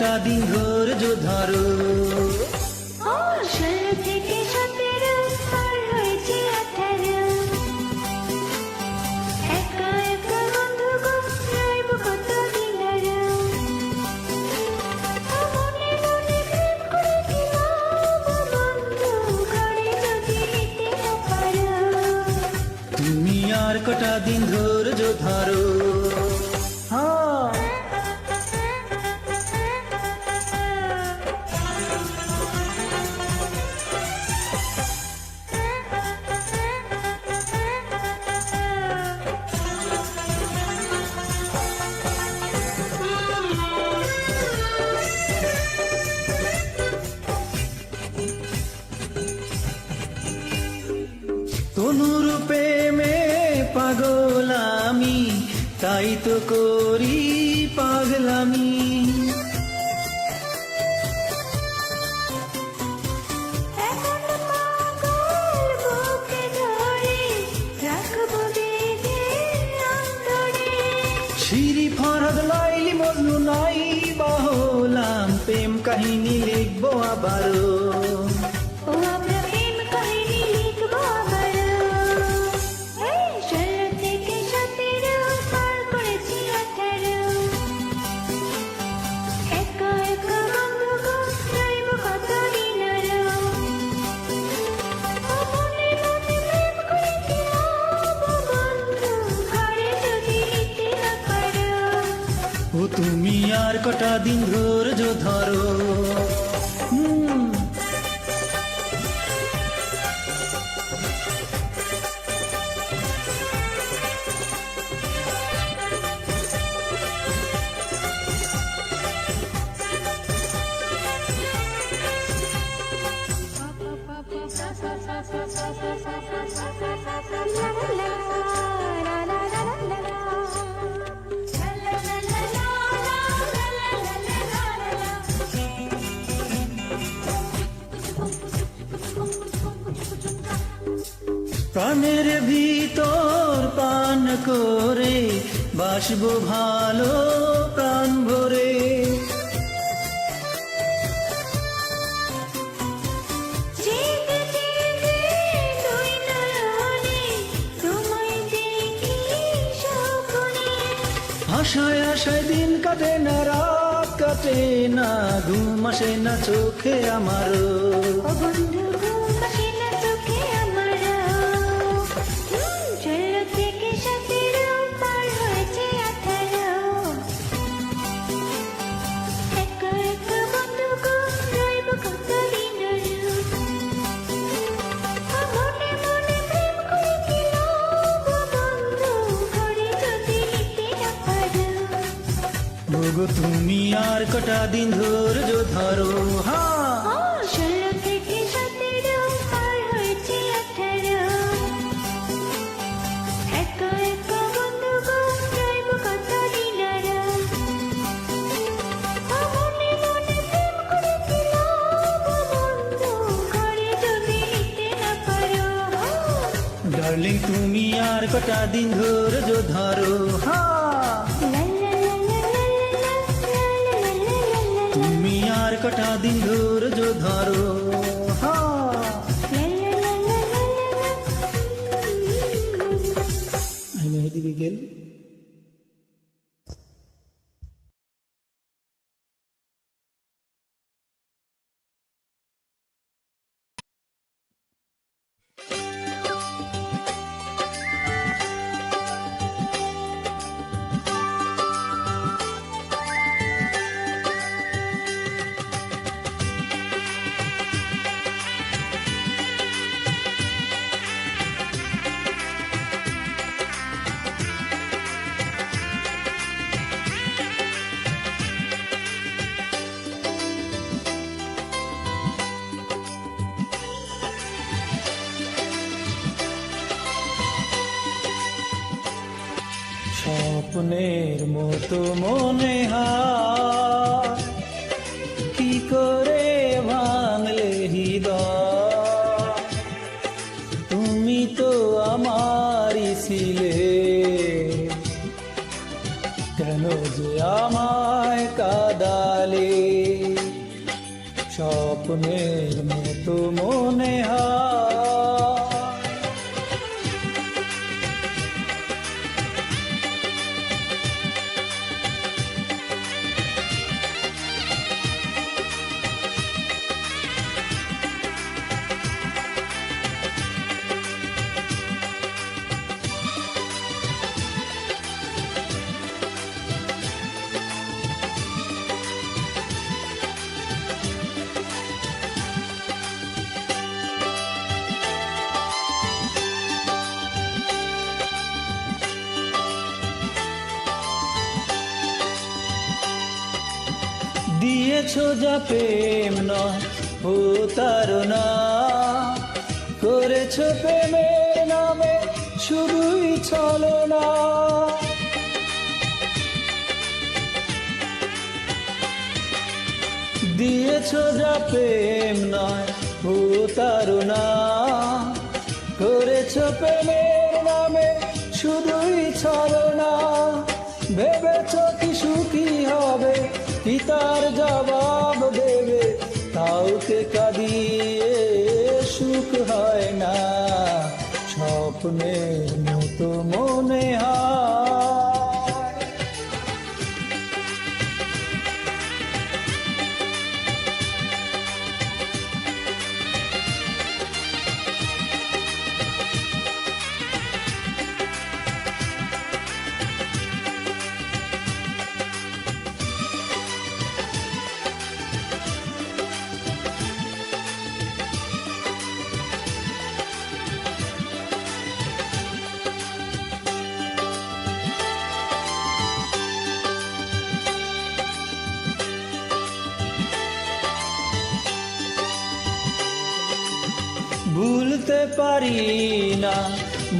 কটা দিন ধৈর্য ধরো। থেকে 17 পার হয়েছে 18, একা একা বন্ধু গো রইব কতদিন আরো। মনে মনে প্রেম করেছিলাম বন্ধু, ঘরে যদি নিতে না পারো। তুমি আর কটা দিন ধৈর্য ধরো। তনুরূপে মে পাগল আমি, তাই তো করি পাগলামি। এখন পাগল বুকে ধরে রাখবো বেঁধে অন্তরে। শিরি ফরহাদ লাইলি মজনু নাই বাহলাম, প্রেম কাহিনী লিখবো আবারও। ও আমরা প্রেম কাহিনী লিখবো আবারও। 16 থেকে 17 পার করেছি 18, একা একা বন্ধু গো রইব কতদিন আরো। মনে মনে প্রেম করেছিলাম বন্ধু, ঘরে যদি নিতে না পারো। ও তুমি আর কটা দিন ধৈর্য ধরো। প্রাণের ভিতর পান করে বাসবো ভালো প্রাণ ভরে। জেগে জেগে দুই নয়নে তোমায় দেখি স্বপ্নে। আশায় আশায় দিন কাটে না, রাত কাটে না, ঘুম আসে না চোখে আমারও। ও বন্ধু ঘুম আসে না চোখে আমারও। 16 থেকে 17 পার হয়েছে 18, একা একা বন্ধু গো রইব কতদিন আরো। মনে মনে প্রেম করেছিলাম বন্ধু, ঘরে যদি নিতে না পারো। ওগো তুমি আর কটা দিন ধৈর্য ধরো। 16 থেকে 17 পার হয়েছে 18, একা একা বন্ধু গো রইব কতদিন আরো। মনে মনে প্রেম করেছিলাম বন্ধু, ঘরে যদি নিতে না পারো। ডার্লিং তুমি আর কটা দিন ধৈর্য ধরো। তুমি আর কটা দিন ধৈর্য ধরো। মেহেদি বিকেল। স্বপ্নের মতো মনে হয়, কি করে ভাঙলে হৃদয়। তুমি তো আমারই ছিলে, কেন যে আমায় কাঁদালে। স্বপ্নের মতো মনে হয়। দিয়েছ যা প্রেম নয় ও তারনা, করেছ প্রেমের নামে শুধুই ছলনা। দিয়েছ যা প্রেম নয় ও তারনা, করেছ প্রেমের নামে শুধুই ছলনা। ভেবেছ কি সুখী হবে, কি তার জবাব দেবে, কাউকে কাঁদিয়ে সুখ হয় না, স্বপ্নের মতো মনে হয়। ভুলতে পারি না,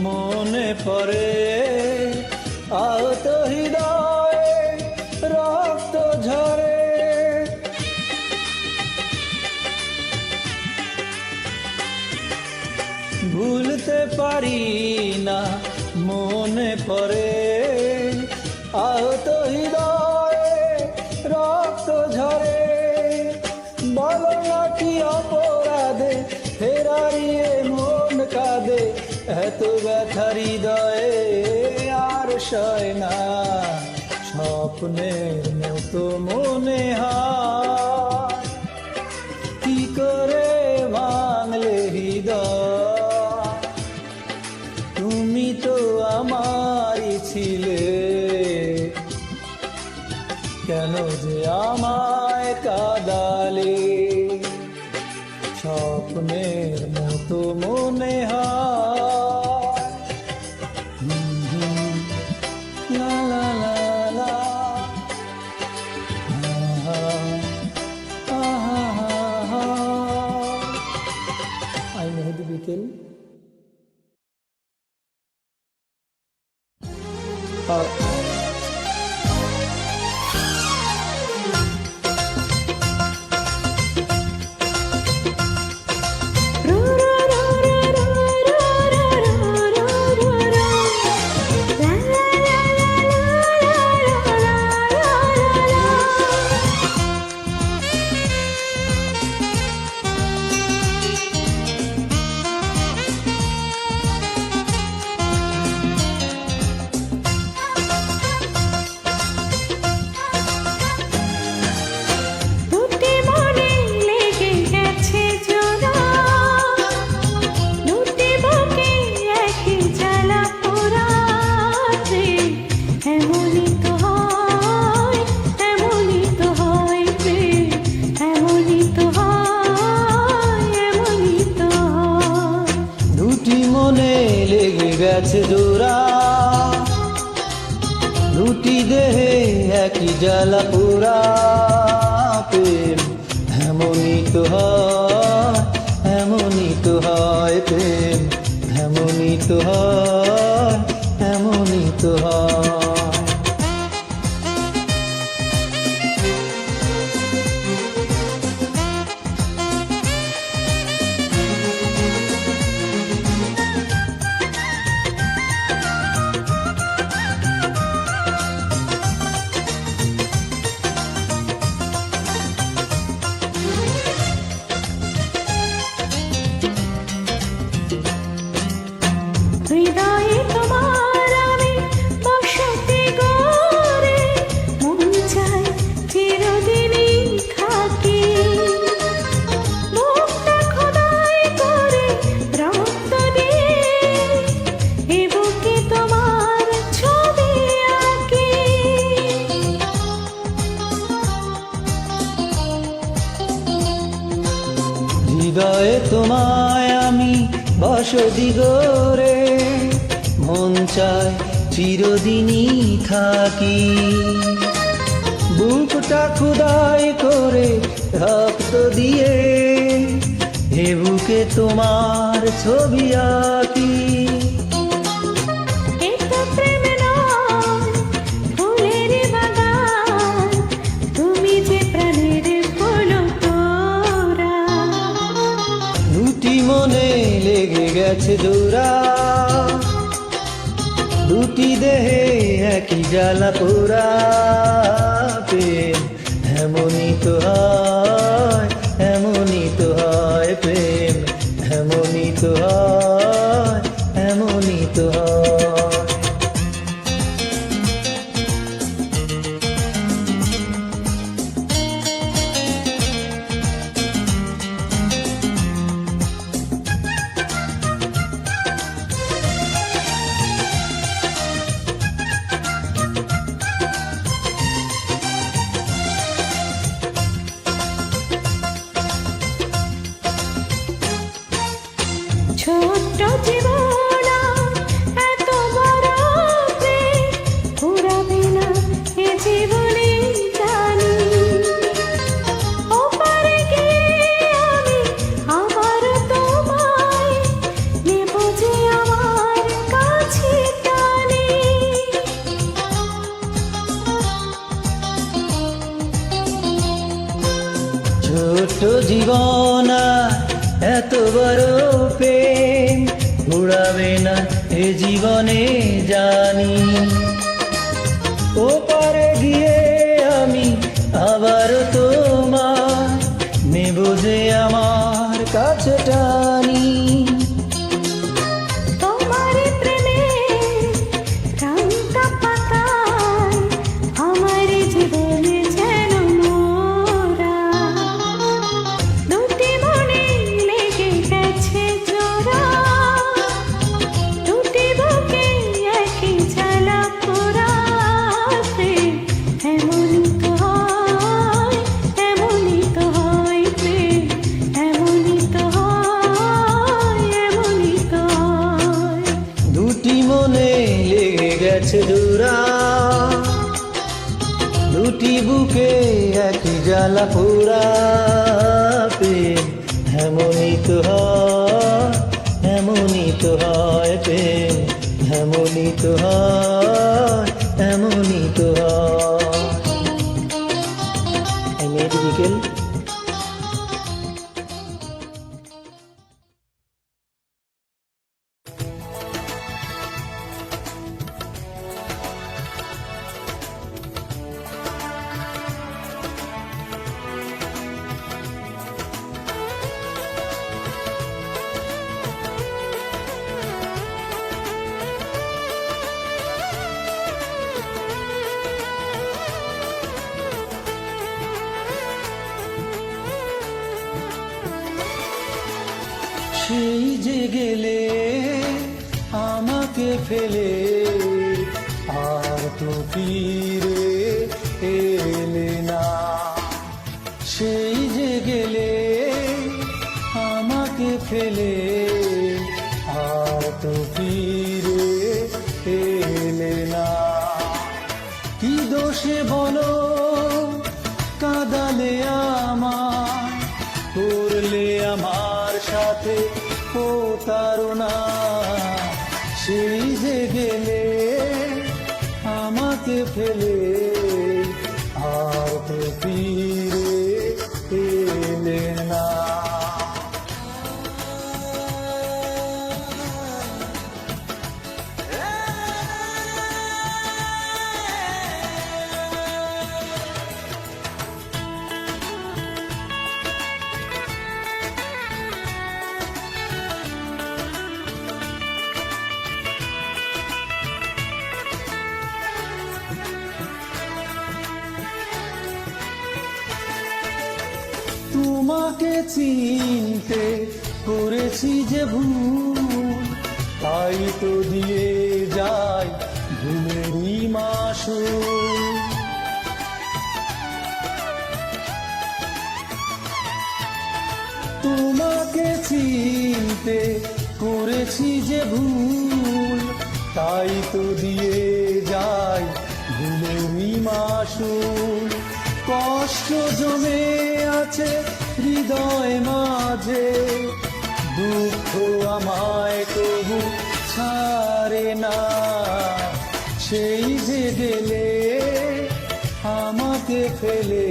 মনে পড়ে আহত হৃদয়ে রক্ত ঝরে। ভুলতে পারি না, মনে পড়ে আহত হৃদয়ে রক্ত ঝরে। বলো না কি অপরাধে ফেরারিয়ে মন কাঁদে, এত ব্যথা হৃদয়ে আর সয় না, স্বপ্নের মতো মনে হয়। কি করে ভাঙলে হৃদয়, তুমি তো আমারই ছিলে, কেন যে আমায় কাঁদালে, স্বপ্নের মতো মনে হয়। লা লা লা লা, আই মেহেদি বিকেল। গেছে জোড়া, দুটি দেহে একই জ্বালা পোড়া। প্রেম এমনই তো হয়, এমনই তো হয়, প্রেম এমনই তো হয়, এমনই তো হয়। হৃদয়ে তোমায় আমি বসতি গড়ে, মন চায় চিরদিনই থাকি। বুকটা খুদাই করে রক্ত দিয়ে, এ বুকে তোমার ছবি আঁকি। এটা প্রেম নয়, ফুলের বাগান, তুমি যে প্রাণের ফুল তোরা। দুটি মনে লেগে গেছে জোড়া, দুটি দেহে একই জ্বালা পোড়া। প্রেম এমনই তো হয়, এমনই তো হয় প্রেম, এমনই তো হয়, এমনই তো হয়। ছোট্ট জীবন এত বড় প্রেম ফুরাবে না এ জীবনে জানি। ওপারে গিয়ে আমি আবার তোমায় নেব যে আমার কাছে টানি। ছোট্ট জীবন এত বড় প্রেম উড়াবে না এ জীবনে জানি। ও পারে গিয়ে আমি আবার তোমার নেব যে আমার কাছে টানি। তোমার প্রেমে রঙটা পাতায় আমার জীবনে যেন মোরা। দুটি মনে লেগে গেছে জোড়া, দুটি বুকে একই জ্বালা পোড়া। প্রেম এমনই তো হয়, এমনই তো হয় প্রেম, এমনই তো হয়, এমনই তো হয়। দুটি মনে লেগে গেছে জোড়া, দুটি বুকে একই জ্বালা পোড়া। প্রেম এমনই তো হয়, এমনই তো হয় প্রেম, এমনই তো হয়, এমনই তো হয়। এই মেয়েটি বিকেল। সেই যে গেলে আমাকে ফেলে, আর তো ফিরে এলে না। সেই যে গেলে আমাকে ফেলে, আর তো ফিরে এলে না। কি দোষে বলো কাঁদালে আমায়, করলে আমার সাথে প্রতারণা। সেই যে গেলে আমাকে ফেলে, আর তো ফিরে এলে না। তোমাকে চিনতে করেছি যে ভুল, তাই তো দিয়ে যায় ঘুমেরই মাসুল। তোমাকে চিনতে করেছি যে ভুল, তাই তো দিয়ে যাই ভুলেরই মাসুল। কষ্ট জমে আছে হৃদয় মাঝে, দুঃখ আমায় তবু ছাড়ে না। সেই যে গেলে আমাকে ফেলে,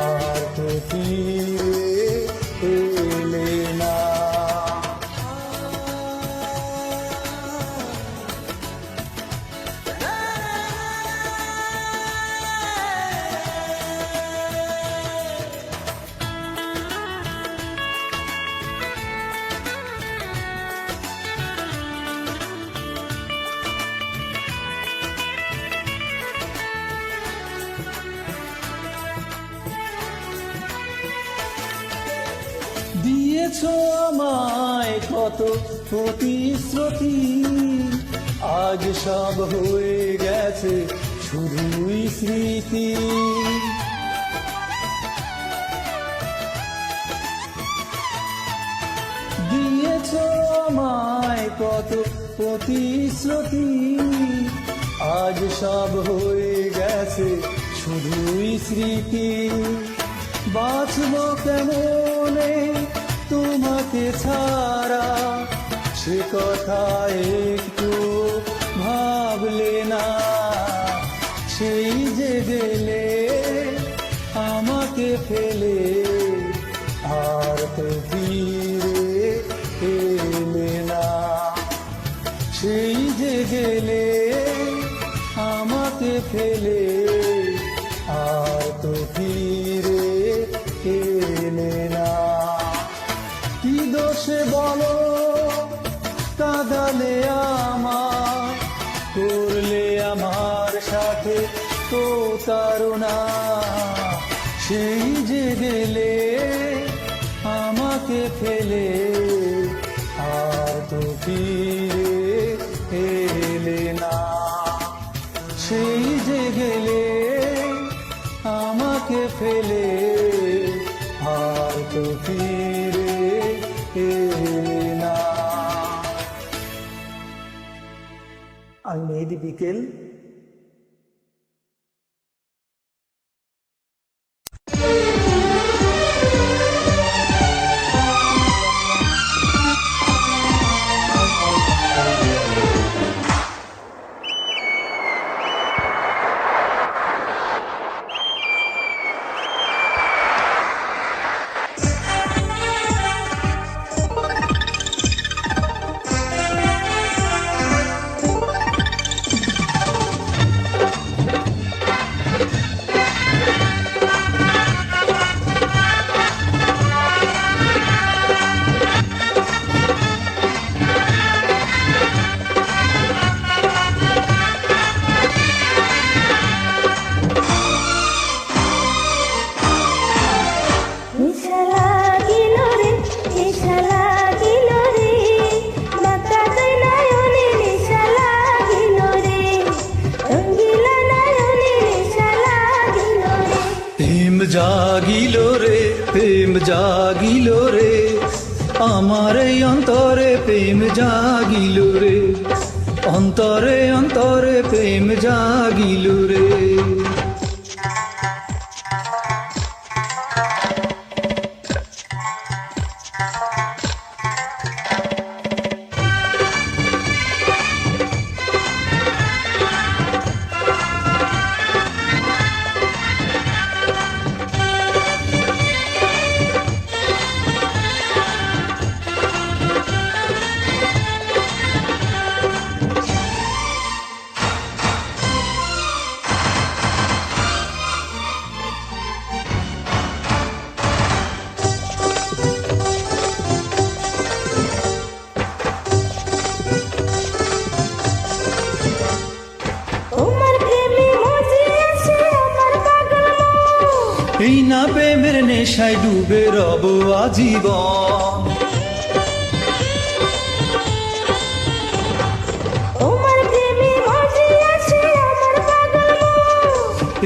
আর তো ফিরে এলে না। দিয়েছ আমায় কত প্রতিশ্রুতি, আজ সব হয়ে গেছে শুধুই স্মৃতি। দিয়েছ আমায় কত প্রতিশ্রুতি, আজ সব হয়ে গেছে শুধুই স্মৃতি। বাঁচব কেমনে তোমাকে ছাড়া, সে কথা একটু ভাবলে না। সেই যে গেলে আমাকে ফেলে, আর তো ফিরে এলে না। সেই যে গেলে আমাকে ফেলে, আর তো ফিরে এলে না। কি দোষে বলো কাঁদালে আমায়, করলে আমার সাথে প্রতারণা। সেই যে গেলে আমাকে ফেলে, আর তো ফিরে এলে না। সেই যে গেলে আমাকে ফেলে, আর তো ফিরে এলে না। আমি মেহেদী বিকেল। জাগিল রে প্রেম জাগিল রে, আমার এই অন্তরে প্রেম জাগিল রে, অন্তরে অন্তরে প্রেম জাগিল রে। এই না প্রেমের নেশায় ডুবে রব আজীবন,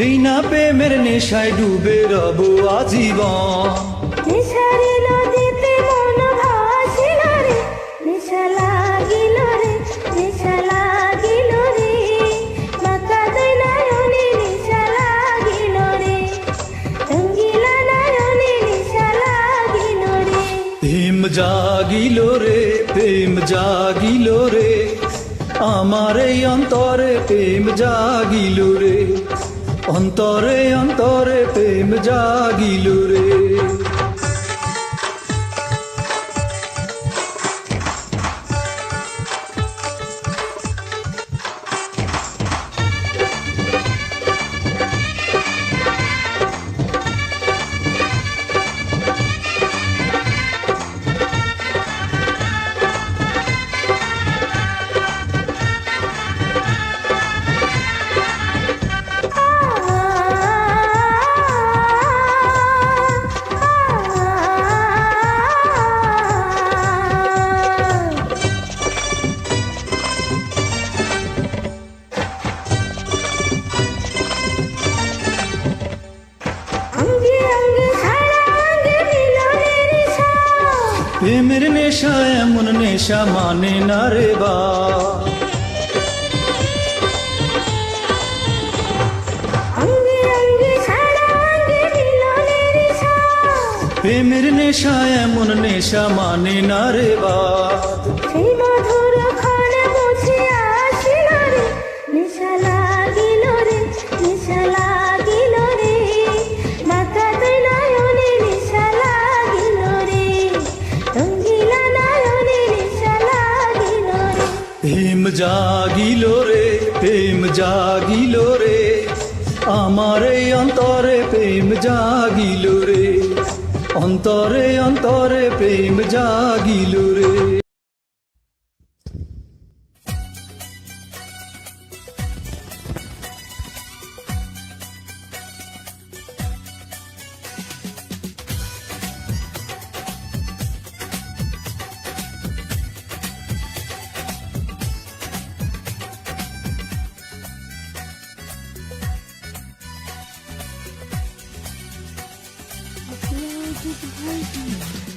এই না প্রেমের নেশায় ডুবে রব আজীবন। প্রেম জাগিল রে, প্রেম জাগিল রে, আমার এই অন্তরে প্রেম জাগিল রে, অন্তরে অন্তরে প্রেম জাগিল রে। অঙ্গে অঙ্গে সারা অঙ্গে মিলনের ছাপ, প্রেমের নেশা এমন নেশা মানে না রে বা, অঙ্গে অঙ্গে সারা অঙ্গে মিলনের ছাপ, প্রেমের নেশা এমন নেশা মানে না রে বা। সেই মধুর ক্ষণে মুছে আসিল রে, নেশা লাগিল রে, নেশা লাগিল রে, মাতাতে নয়নে নেশা লাগিল রে, রঙ্গিলা নয়নে নেশা লাগিল রে। প্রেম জাগিল রে, প্রেম জাগিল রে, আমার এই অন্তরে প্রেম জাগিল রে, অন্তরে অন্তরে প্রেম জাগিল রে।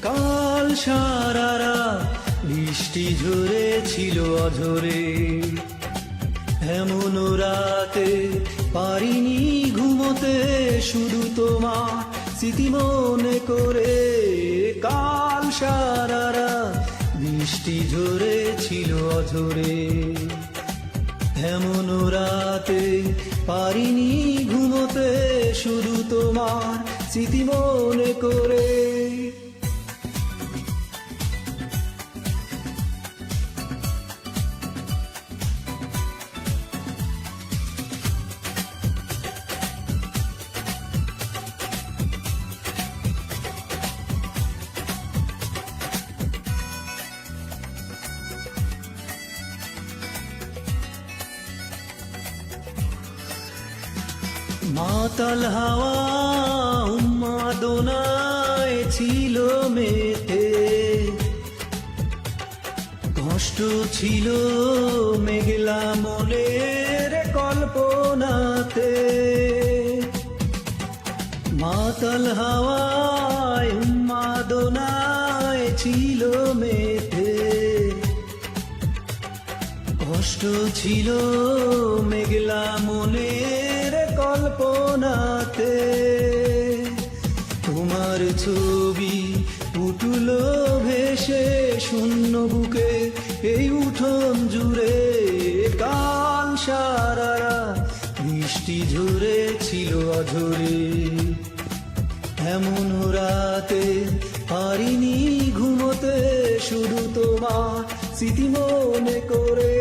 কাল সারা রাত বৃষ্টি ঝরেছিল অঝরে, এমন রাতে পারিনি ঘুমোতে, শুধু তোমার স্মৃতি মনে করে। কাল সারা রাত বৃষ্টি ঝরেছিল অঝরে, এমন রাতে পারিনি ঘুমোতে, শুধু তোমার স্মৃতি মনে করে। মাতাল হাওয়া উন্মাদনায় ছিল মেতে, কষ্ট ছিল মেঘলা মনের কল্পনাতে। মাতাল হাওয়ায় উন্মাদনায় ছিল মেতে, কষ্ট ছিল মেঘলা মনের কল্পনাতে। তোমার ছবি উঠল ভেসে শূন্য বুকে এই উঠোন জুড়ে। কাল সারা রাত বৃষ্টি ঝরেছিল অঝরে, এমন রাতে পারিনি ঘুমোতে, শুধু তোমার স্মৃতি মনে করে।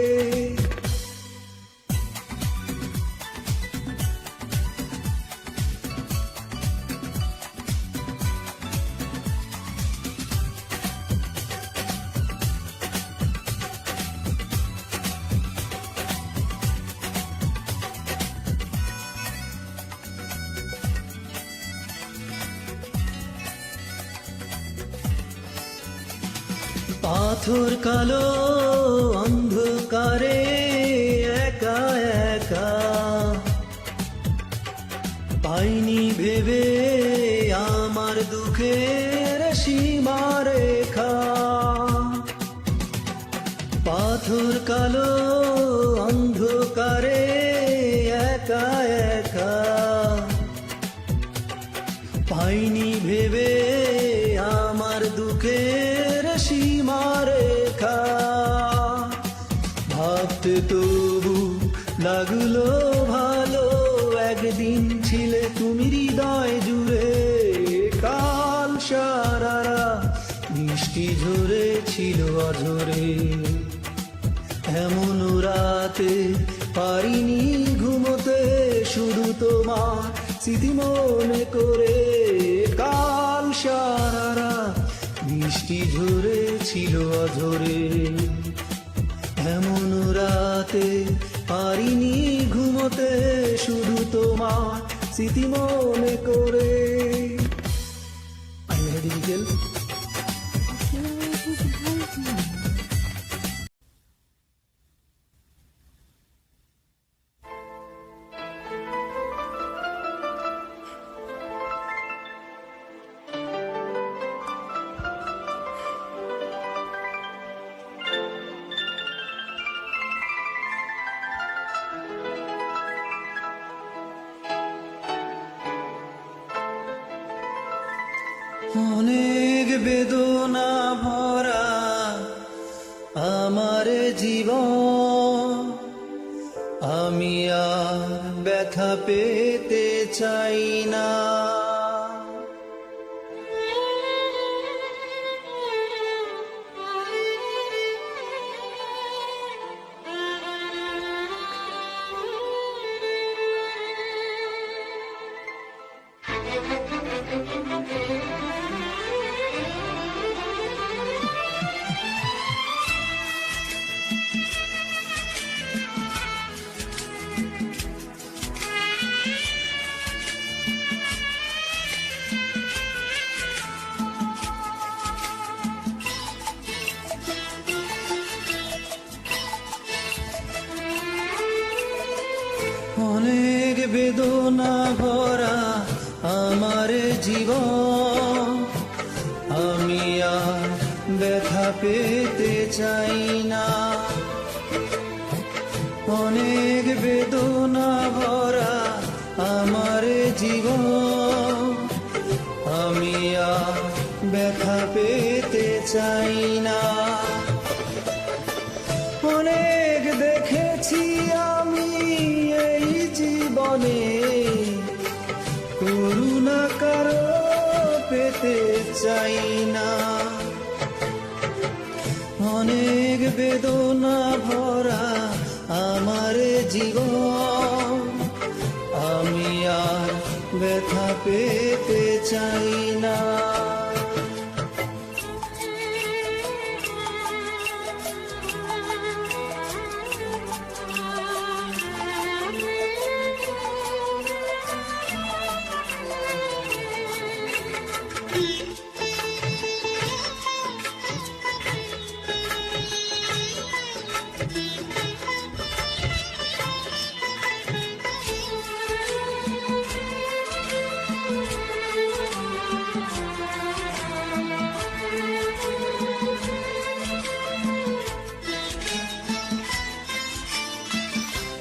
পাথর কালো অন্ধকারে একা একা, পাইনি ভেবে আমার দুঃখের সীমারেখা। পাথর কালো অন্ধকারে একা একা, পাইনি ভেবে আমার দুঃখের সীমারেখা ভাবতে তবু লাগলো ভালো একদিন ছিলে তুমি হৃদয় জুড়ে কাল সারারা বৃষ্টি ঝরেছিল অঝরে এমন রাতে পারিনি ঘুমোতে শুধু তোমার স্মৃতি মনে করে কাল সারারা বৃষ্টি ঝরেছিল অঝরে এমন রাতে পারিনি ঘুমোতে শুধু তোমার স্মৃতি মনে করে I made it again. অনেক বেদনা ভরা আমার জীবন আমি আর ব্যথা পেতে চাই না অনেক বেদনা ভরা আমার জীবন আমি আর ব্যথা পেতে চাই না অনেক বেদনা ভরা আমার জীবন আমি আর ব্যথা পেতে চাই না অনেক দেখেছি আমি এই জীবনে করুণা কারো পেতে চাই না অনেক বেদনা ভরা আমার জীবন আমি আর ব্যথা পেতে চাই না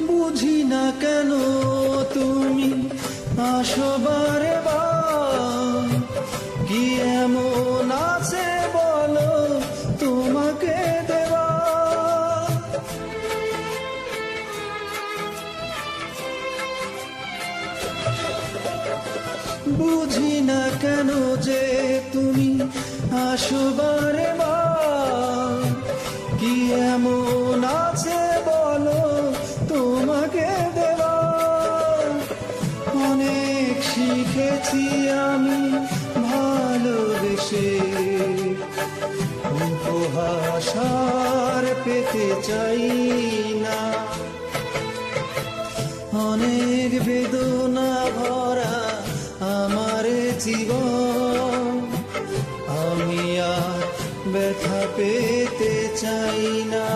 বুঝি না কেন তুমি আসো বারে বার কি এমন আছে বলো তোমাকে দেওয়া বুঝি না কেন যে তুমি আসো বারে বার কি এমন আছে বলো তোমাকে দেওয়া অনেক শিখেছি আমি ভালোবেসে উপহার পেতে চাই না অনেক বেদনা ভরা আমার জীবন আমি আর ব্যথা পেতে চাই না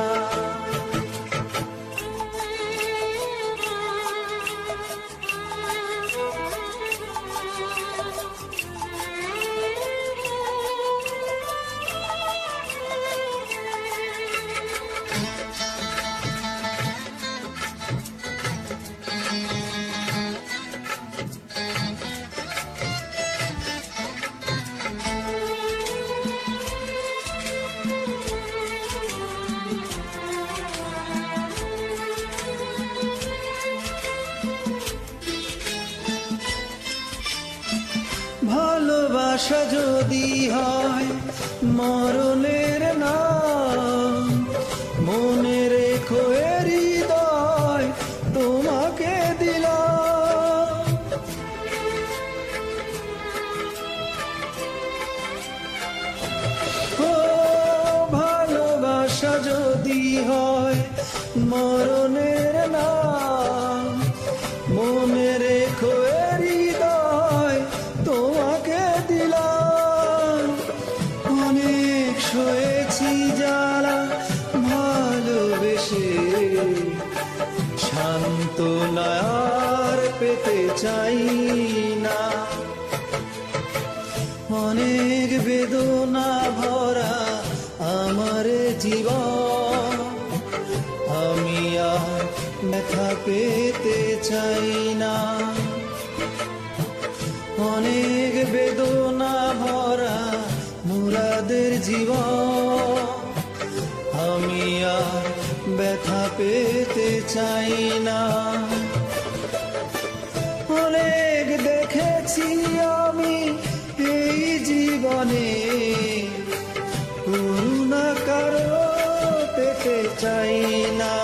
ভালোবাসা যদি হয় মরণের নাম, মনে রেখো এ হৃদয় তোমাকে দিলাম। ও ভালোবাসা যদি হয় মরণের নাম, মনে রেখো এ হৃদয় তোমাকে দিলাম। অনেক সয়েছি জ্বালা ভালোবেসে, সান্ত্বনা আর পেতে চাই না। অনেক বেদনা ভরা আমার জীবন, আমি আর ব্যথা পেতে চাই না। অনেক বেদনা ভরা মুরাদের জীবন, আমি আর ব্যথা পেতে চাই না। অনেক দেখেছি আমি এই জীবনে, করুণা কারো পেতে চাই না।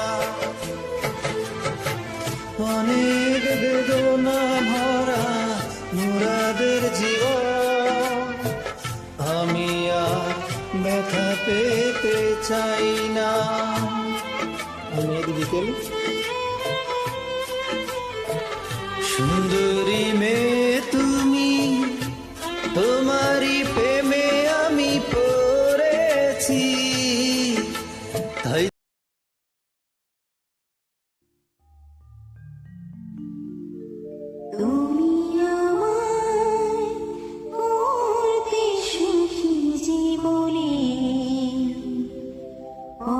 অনেক বেদনা ভরা মুরাদের জীবন, আমি আর ব্যথা পেতে চাই না। বিকেল সুন্দরী মেয়ে তুমি, তোমারই প্রেমে আমি পড়েছি, তাই তুমি আমায় করতে সুখী জীবনে,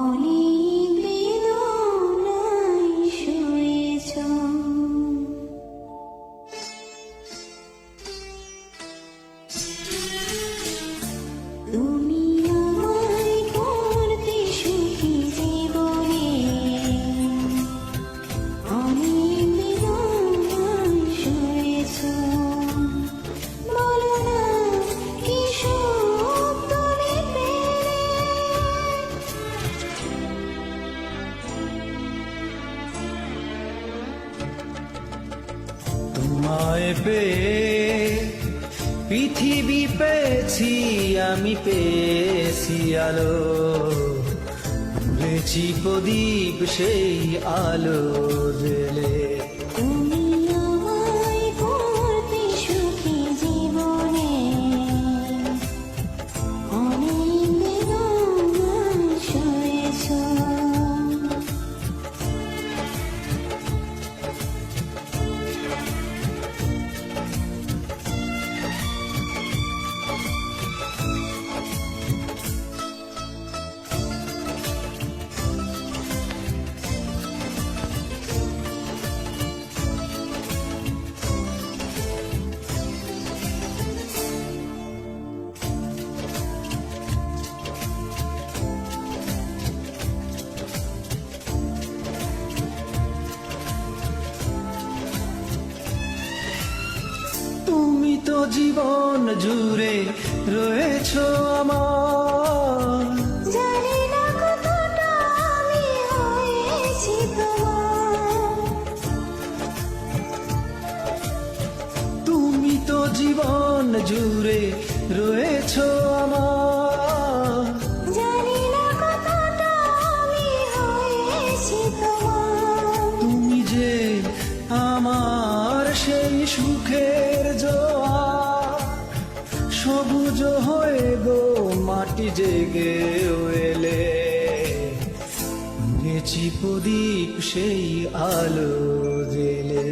অনেক বেদনায় শুয়েছ। তুমি আমায় করতে সুখী জীবনে, অনেক বেদনায় শুয়েছ। বলো না কি সুখ তুমি পেলে, তোমায় পেয়ে পৃথিবী পেয়েছি, আমি পেয়েছি আলো, পেয়েছি প্রদীপ সেই আলো জেলে। তুমি আমায় করতে সুখী জীবনে, অনেক বেদনায় শুয়েছ। তুমি তো জীবন জুড়ে রয়েছো আমার, জানি না কতটা আমি হয়েছি তোমার, তুমি তো জীবন জুড়ে রয়েছো আমার। জানি না কতটা আমি হয়েছি তোমার। তুমি যে আমার সেই সুখের জোয়ার, সবুজ হয়ে গো মাটি জেগে এলে, গেছি প্রদীপ সেই আলো জেলে।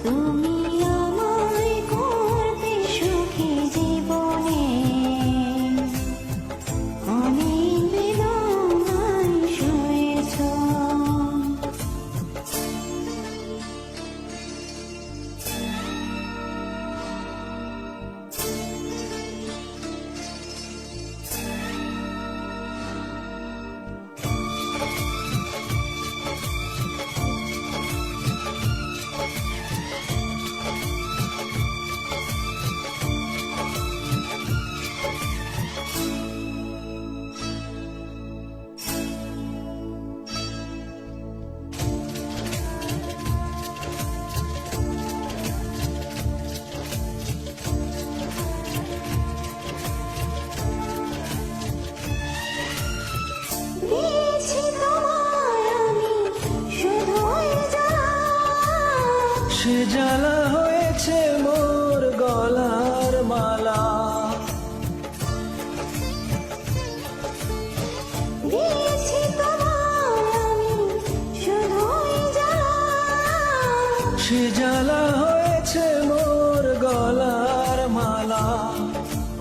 তুমি আমায় করতে সুখী জীবনে, অনেক বেদনায় শুয়েছ। জ্বালা হয়েছে মোর গলার মালা, দিয়েছি তোমার আমি শুধুই জ্বালা, সে জ্বালা হয়েছে মোর গলার মালা।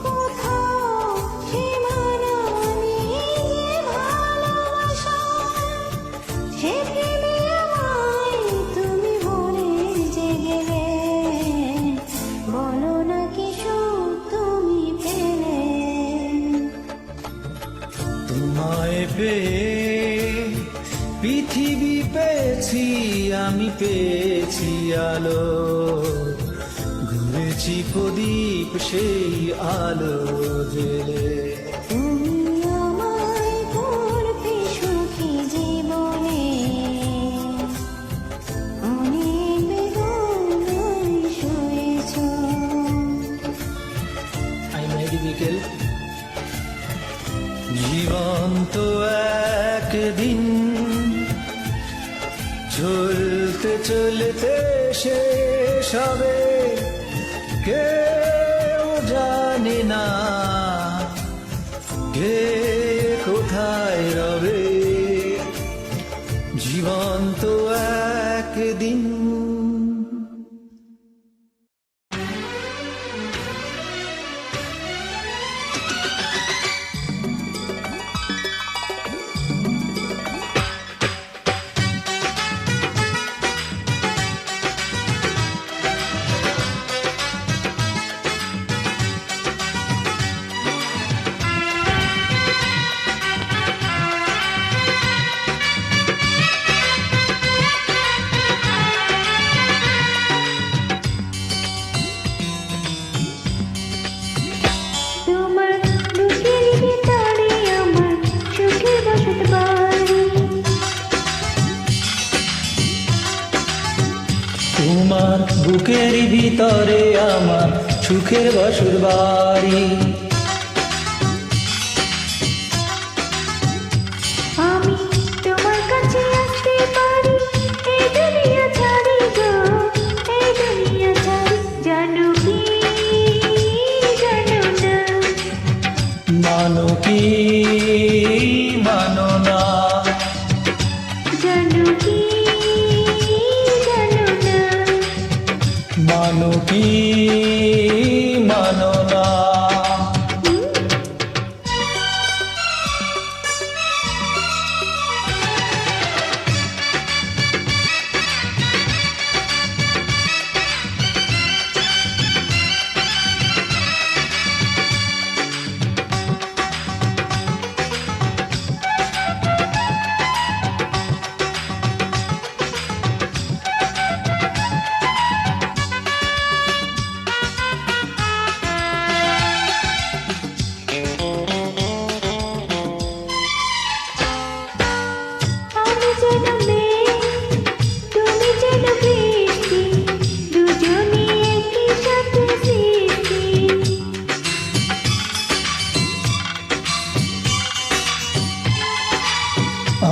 কোথাও সীমানা নেই যে ভালোবাসার, সে প্রেমে আমায় তুমি ভুলে যে গেলে, বলো না কি সুখ তুমি পেলে। তোমায় পেয়ে পৃথিবী পেয়েছি, আমি পেয়েছি আলো, ঘুরেছি প্রদীপ সেই আলো জেলে। তুমি আমায় করবে সুখী জীবনে, অনেক বেদনায় শুয়েছ। আই মেরি বিকেল। জীবন তো একদিন চলতে চলতে শেষ হবে, কেউ জানে না কে কোথায় রবে। জীবন তো একদিন। তোমার বুকের ভিতরে আমার সুখের বসত বাড়ি, তোমার বুকের ভিতরে আমার সুখের বাসর বাড়ি। আমি তোমার কাছে আসতে পারি, এই দুনিয়া ছাড়ি গো, এই দুনিয়া ছাড়ি। জানো কি জানো না, মানো কি মানো না, জানো কি জানো না, মানো কি মানো না। আমি যেন মেয়ে, তুমি যেন বৃষ্টি, দুজনই একই সাথে সৃষ্টি।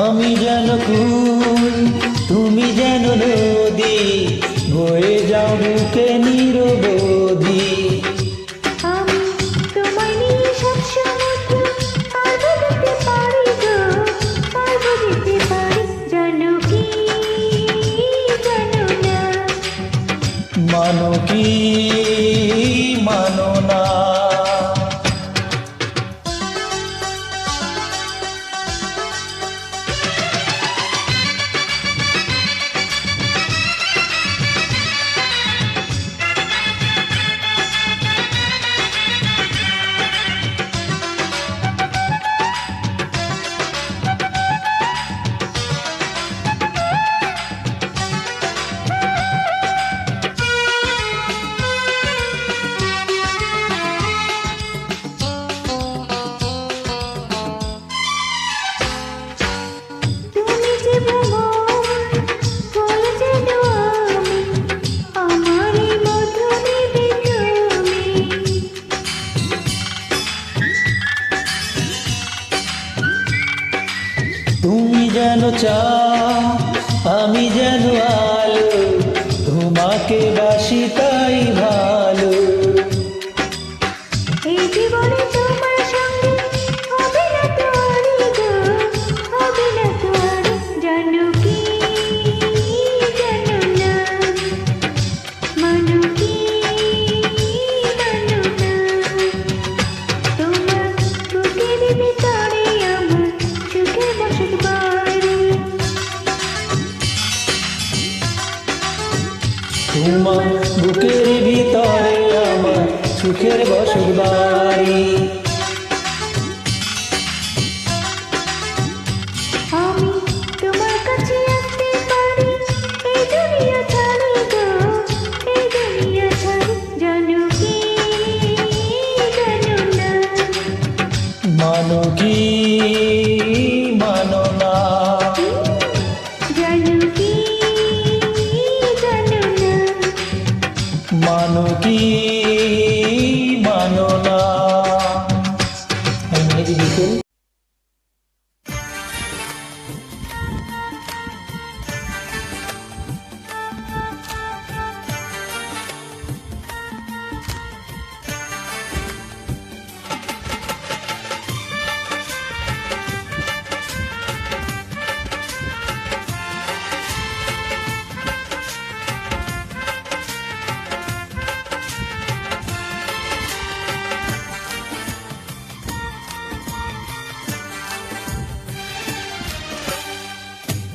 আমি যেন ফুল, তুমি যেন নদী, বয়ে যাও বুকে নিরবধি। আমি তোমায় নিয়ে সব সমুদ্র পার দিতে পারি গো, পার দিতে পারি। জানো কি জানো না, মানো কি মানো না। তুমি যে ভ্রমর, ফুল যেন আমি, আমার এই মধু নেবে তুমি। তুমি যেন চাও, আমি যেন আলো, তোমাকে মানো কি মানো না, জানো কি জানো না, মানো কি মানো না। আমি মেহেদি বিকেল।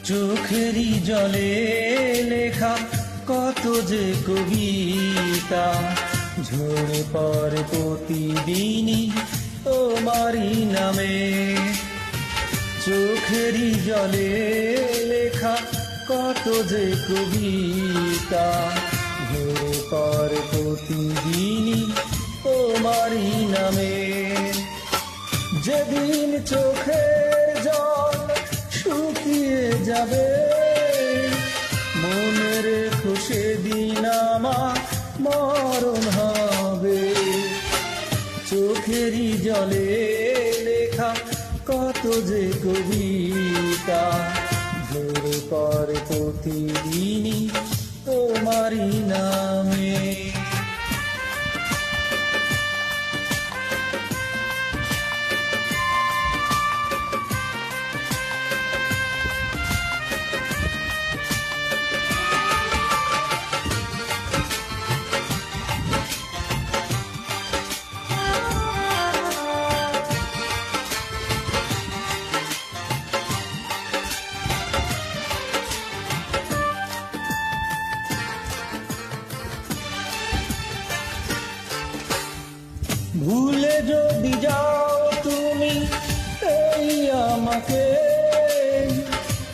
চোখেরই জলে লেখা কত যে কবিতা, ঝরে পড়ে প্রতিদিনই তোমারই নামে। চোখেরই জলে লেখা কত যে কবিতা, ঝরে পড়ে প্রতিদিনই তোমারই নামে। যেদিন চোখের জল শুকিয়ে যাবে, মনে রেখো সেদিন আমার মরণ হবে। চোখেরই জলে লেখা কত যে কবিতা, ঝরে পড়ে প্রতিদিনই তোমারই নামে। ভুলে যদি যাও তুমি এই আমাকে,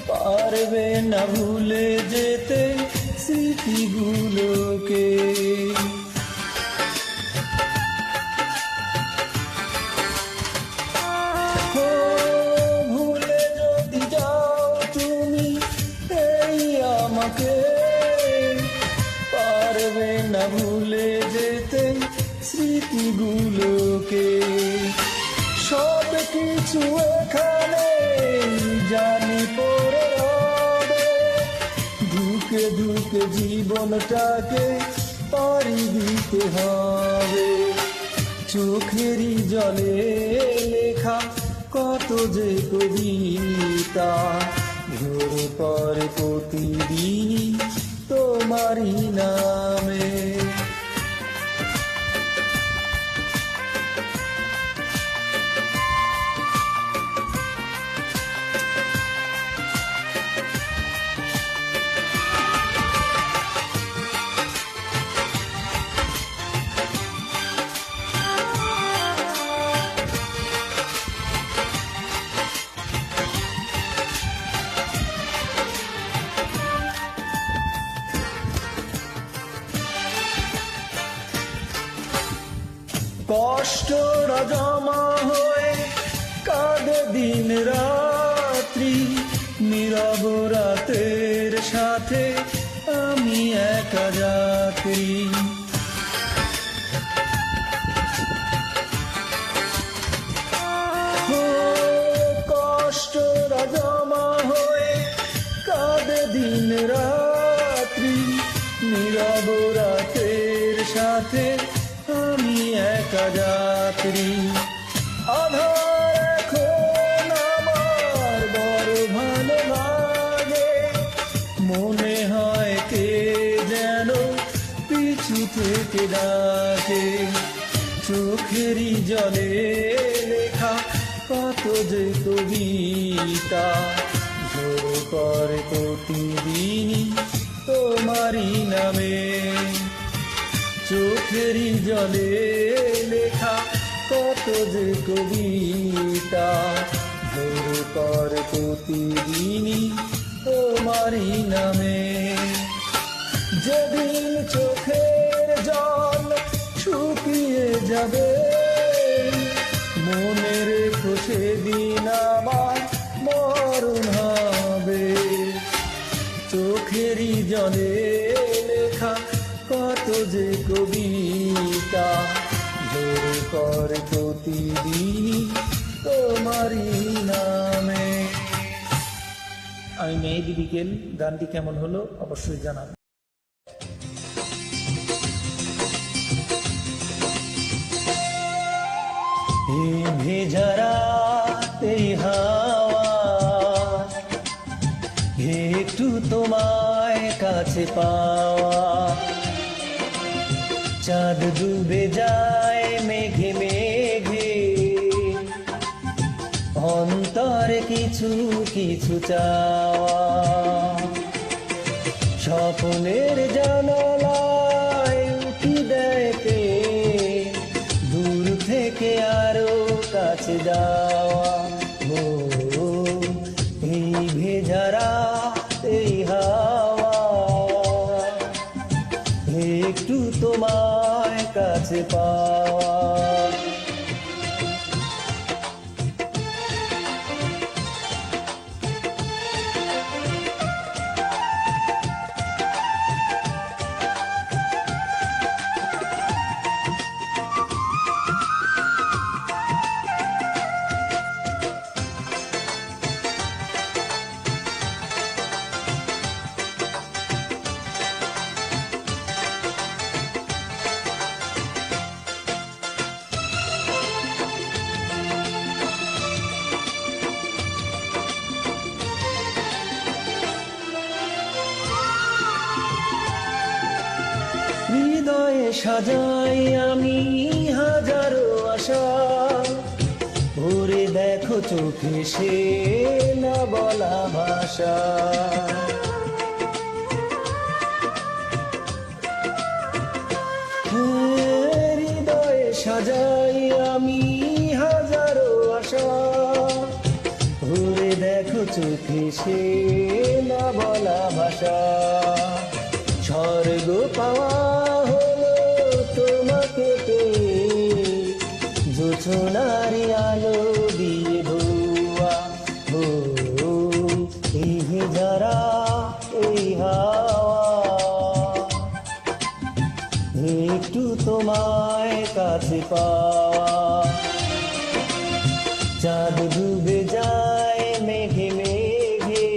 পারবে না ভুলে যেতে স্মৃতিগুলোকে। ভুলে যদি যাও তুমি এই আমাকে, পারবে না ভুলে যেতে স্মৃতিগুলোকে। সব কিছু এখানে জানি পড়ে হবে, ধুকে ধুকে জীবনটাকে পাড়ি দিতে হবে। চোখেরই জলে লেখা কত যে কবিতা, ঝরে পড়ে প্রতিদিনই তোমারই নামে। কষ্টরা জমা হয়ে কাঁদে দিন রাত্রি, নীরব রাতের সাথে আমি একা যাত্রী। কষ্টরা জমা হয়ে কাঁদে দিন রাত্রি, নীরব রাতের সাথে আমি একা যাত্রী। আধার এখন আমার বড় ভালো লাগে, মনে হয় কে যেন পিছু থেকে ডাকে। চোখেরই জলে লেখা কত যে কবিতা, ঝরে পড়ে প্রতিদিনই তোমারই নামে। চোখেরই জলে লেখা কত যে কবিতা, ঝরে পড়ে প্রতিদিনই তোমারই নামে। যেদিন চোখের জল শুকিয়ে যাবে, মনে রেখো জলে লেখা কত যে কবিতা জোর করে প্রতিদিন তোমারই নামে। আমি মেহেদি বিকেল, গানটি কেমন হলো অবশ্যই জানাবেন। এই ভেজা রাতে হাওয়া একটু তোমায় কাছে পাওয়া, চাঁদ ডুবে যায় মেঘে মেঘে, অন্তরে কিছু কিছু চাওয়া, স্বপ্নের জানালায় উঠি দেখে দূর থেকে আরো কাছে যাওয়া। ও এই ভেজা রাতেই হাওয়া একটু তোমায় কাছে পাওয়া। হৃদয়ে সাজাই আমি হাজারো আশা, ভরে দেখো চোখে সে না বলা ভাষা। হৃদয়ে সাজাই আমি হাজারো আশা, ভরে দেখো চোখে সে না বলা ভাষা। স্বর্গ পাওয়া হলো তোমাকে পেয়ে, জোছনারি আলো দিয়ে ধোয়া। ও এই যারা এই হাওয়া একটু তোমায় কাছে পাওয়া, চাঁদ ডুবে যায় মেঘে মেঘে,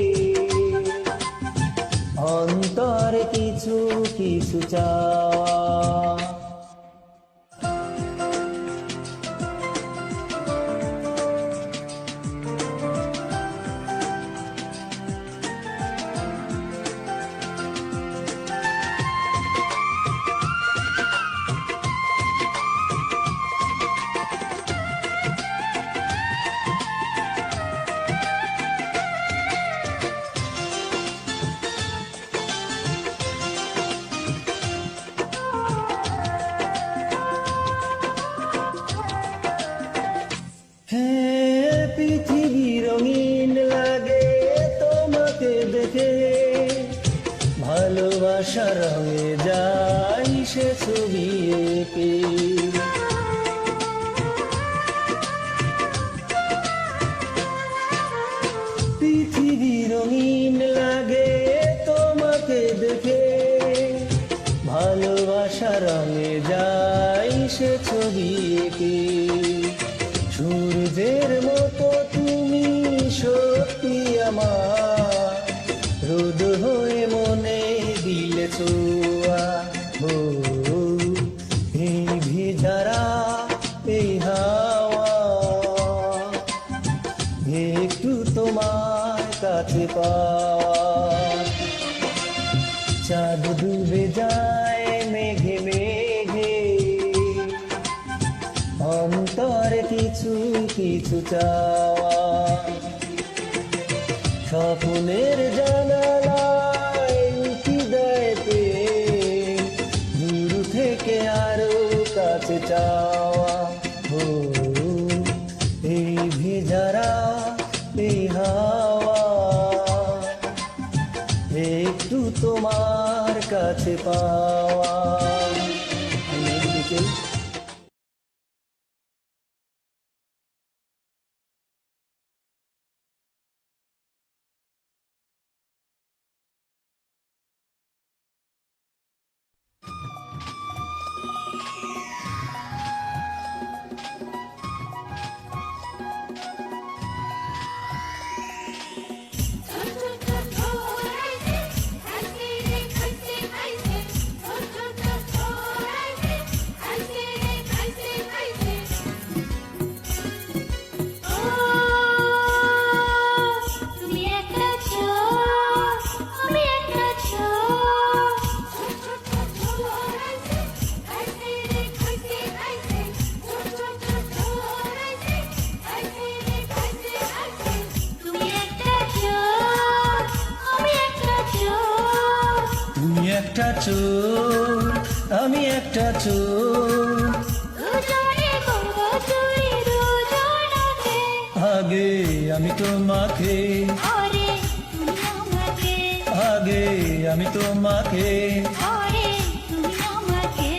অন্তরে কিছু কিছু চাওয়া। পৃথিবী রঙিন লাগে তোমাকে দেখে, ভালোবাসা রঙে যাই সে ছবি এঁকে। পৃথিবী রঙিন লাগে তোমাকে দেখে, ভালোবাসা রঙে যাই সে ছবি এঁকে। সূর্যের মতো তুমি সত্যি আমার, রোদ হয়ে মনে দিলে ছোঁয়া। ও এই ভিজারা এই হাওয়া একটু তোমার কাছে পাওয়া, চাঁদ ডুবে যায় মেঘে মেঘে, অন্তরে কিছু কিছু চাওয়া। স্বপ্নের জানালায় উঠি দেখে দূর থেকে আরো কাছে চাওয়া। ও এই ভিজারা এই হাওয়া একটু তোমার কাছে পাওয়া। চোর, আমি একটা চোর। দুজনে করব চুরি দুজনাকে, আগে আমি তোমাকে, ওরে তুমি আমাকে, আগে আমি তোমাকে। ওরে তুমি আমাকে।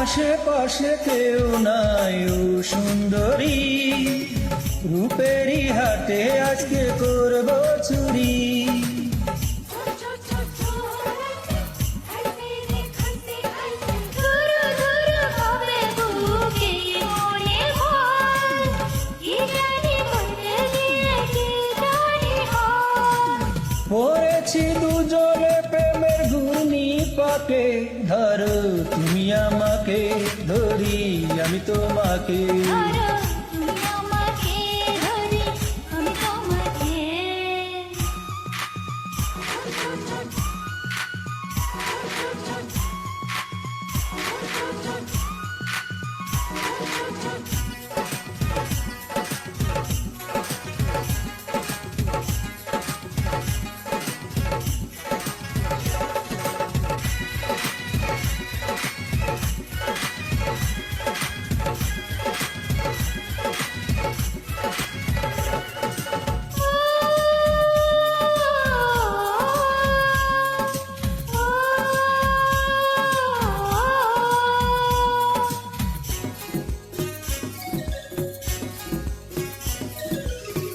আশেপাশে কেউ নাই ও সুন্দরী, রূপেরই হাটে আজকে করব চুরি। ধুরু ধুরু হবে বুকে মনে ভয়, কি জানি বলতে গিয়ে কি জানি হয়। পড়েছি দুজনে প্রেমের ঘূর্ণি পাকে, ধরো তুমি আমাকে, ধরি আমি তোমাকে। ধরো তুমি আমাকে, ধরি আমি তোমাকে।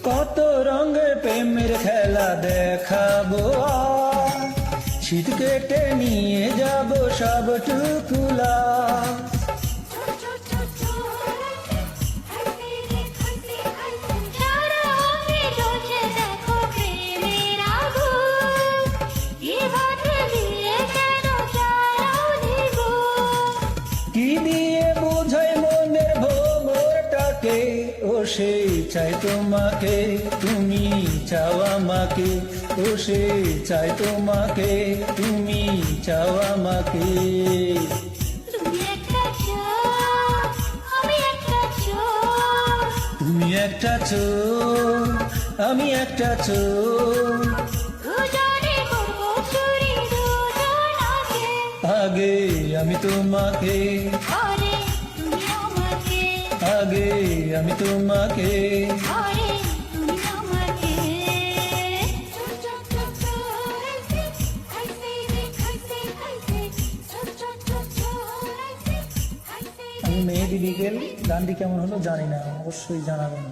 কত রঙের প্রেমের খেলা দেখাবো আর, শীত কেটে নিয়ে যাব সবটুকুলা। সারা অঙ্গে জ্বলছে দেখো প্রেমের আগুন, এ ভাতে দিয়ে কেন জ্বালাও দ্বিগুণ। কি দিয়ে বোঝাই মনের ভোমরটাকে, ও সে চাই তোমাকে, তুমি চাও আমাকে। ও সে চাই তোমাকে, তুমি চাও আমাকে। তুমি একটা চোর, আমি একটা চোর। তুমি একটা চোর, আমি একটা চোর। দুজনে করব চুরি দুজনাকে, আগে আমি তোমাকে, ওরে তুমি আমাকে, আগে আমি তোমাকে। ওরে তুমি আমাকে। আমি মেহেদি বিকেল গানটি কেমন হলো জানি না, অবশ্যই জানাবেন।